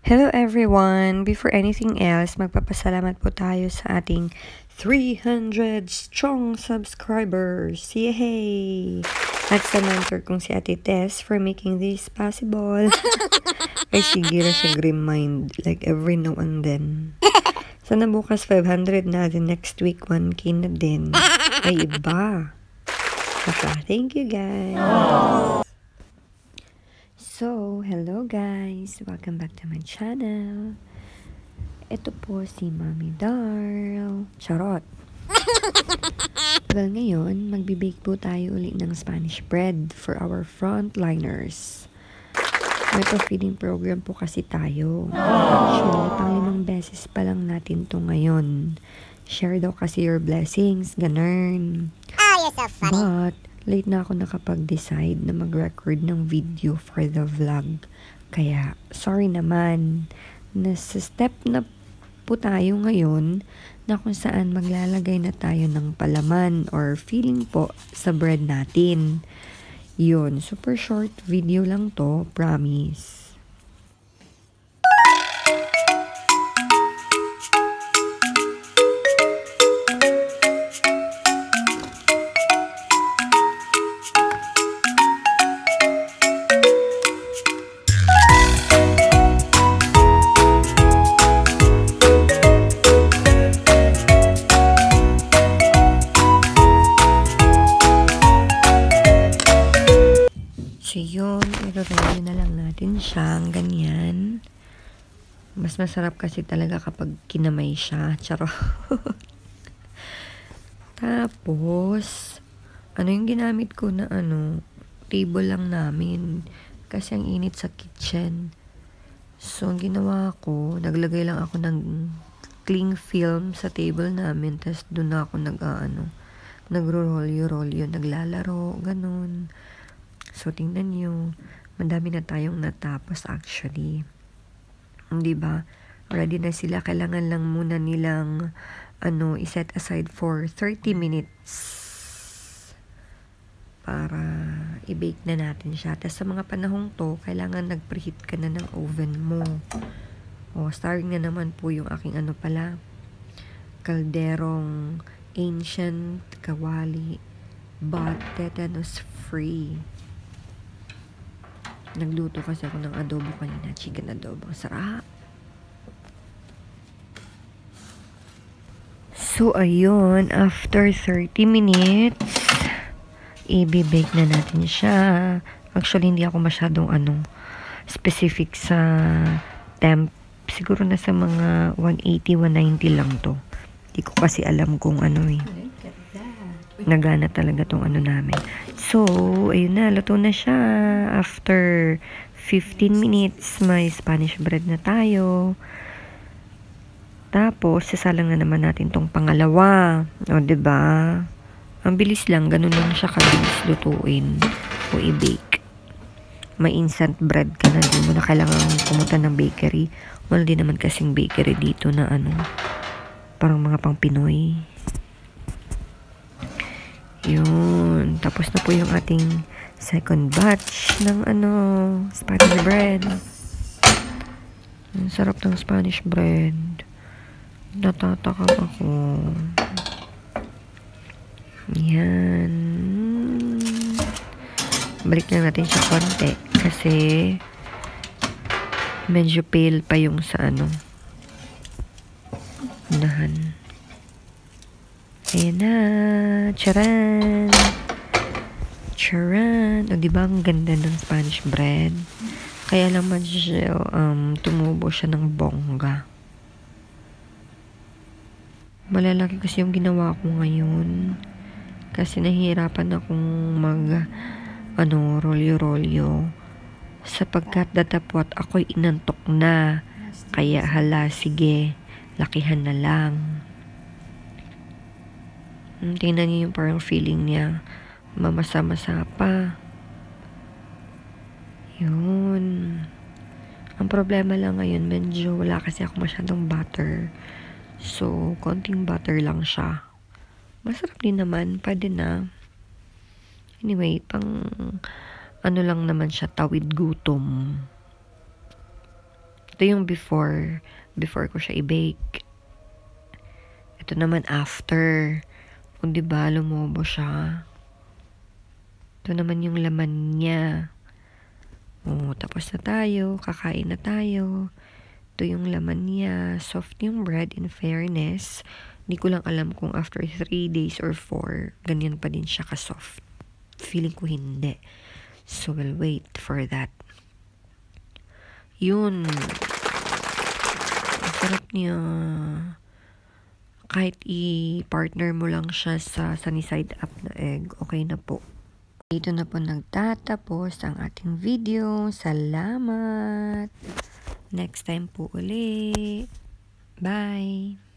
Hello everyone! Before anything else, magpapasalamat po tayo sa ating 300 strong subscribers! Yay! At sa mentor kong si Ate Tess for making this possible. Ay sige na siya grim mind, like every now and then. Sana bukas 500 na, then next week 1K na din. Ay iba! Thank you guys! So, hello guys! Welcome back to my channel. Ito po si Mommy Darl. Charot! Well, ngayon, magbibake po tayo ulit ng Spanish bread for our frontliners. May pa-feeding program po kasi tayo. Actually, pang 5 beses pa lang natin to ngayon. Share daw kasi your blessings, ganun. Oh, you're so funny. But, late na ako nakapag-decide na mag-record ng video for the vlog. Kaya, sorry naman. Nasa step na po tayo ngayon na kung saan maglalagay na tayo ng palaman or filling po sa bread natin. Yun, super short video lang to, promise. So yun, i-roll na lang natin siya, ganyan. Mas masarap kasi talaga kapag kinamay siya. Charo. Tapos, ano yung ginamit ko na table lang namin. Kasi ang init sa kitchen. So, ang ginawa ko, naglagay lang ako ng cling film sa table namin. Tapos, doon ako nagro-rolyo, naglalaro, ganun. So, tingnan nyo, madami na tayong natapos actually. Di ba? Ready na sila. Kailangan lang muna nilang i-set aside for 30 minutes para i-bake na natin siya. Tapos sa mga panahong to, kailangan nag-preheat ka na ng oven mo. O, starring na naman po yung aking kalderong ancient kawali but tetanus free. Nagluto kasi ako ng adobo kanina. Chicken adobo. Sarap. So, ayun. After 30 minutes, i-bake na natin siya. Actually, hindi ako masyadong specific sa temp. Siguro nasa mga 180, 190 lang to. Hindi ko kasi alam kung nagana talaga tong namin. So, ayun na, luto na siya. After 15 minutes, may Spanish bread na tayo. Tapos, sasalang na naman natin tong pangalawa. O, diba? Ang bilis lang, ganun lang siya kabilis lutuin o i-bake. May instant bread ka na, di mo na kailangan pumunta ng bakery. Wala din naman kasing bakery dito na parang mga pang Pinoy. Yun. Tapos na po yung ating second batch ng Spanish bread. Ang sarap ng Spanish bread. Natatakam ako. Yan. Balik lang natin siya konti. Kasi medyo pale pa yung sa unahan. Ayan na. Charan! Charan! O, diba ang ganda ng Spanish bread? Kaya lang medyo tumubo siya ng bongga. Malalaki kasi yung ginawa ko ngayon. Kasi nahihirapan akong rolyo-rolyo. Sapagkat datapwat ako'y inantok na. Kaya hala, sige, lakihan na lang. Tingnan niyo yung parang feeling niya. Mamasa-masa pa. Yun. Ang problema lang ngayon, medyo wala kasi ako masyadong butter. So, konting butter lang siya. Masarap din naman. Pwede na. Anyway, pang lang naman siya, tawid gutom. Ito yung before ko siya i-bake. Ito naman after. Kung diba, lumobo siya. Ito naman yung laman niya. Tapos na tayo. Kakain na tayo. Ito yung laman niya. Soft yung bread, in fairness. Hindi ko lang alam kung after 3 days or 4, ganyan pa din siya ka-soft. Feeling ko hindi. So, we'll wait for that. Yun. Ang sarap niya. Kahit i-partner mo lang siya sa sunny side up na egg, okay na po. Dito na po nagtatapos ang ating video. Salamat! Next time po ulit. Bye!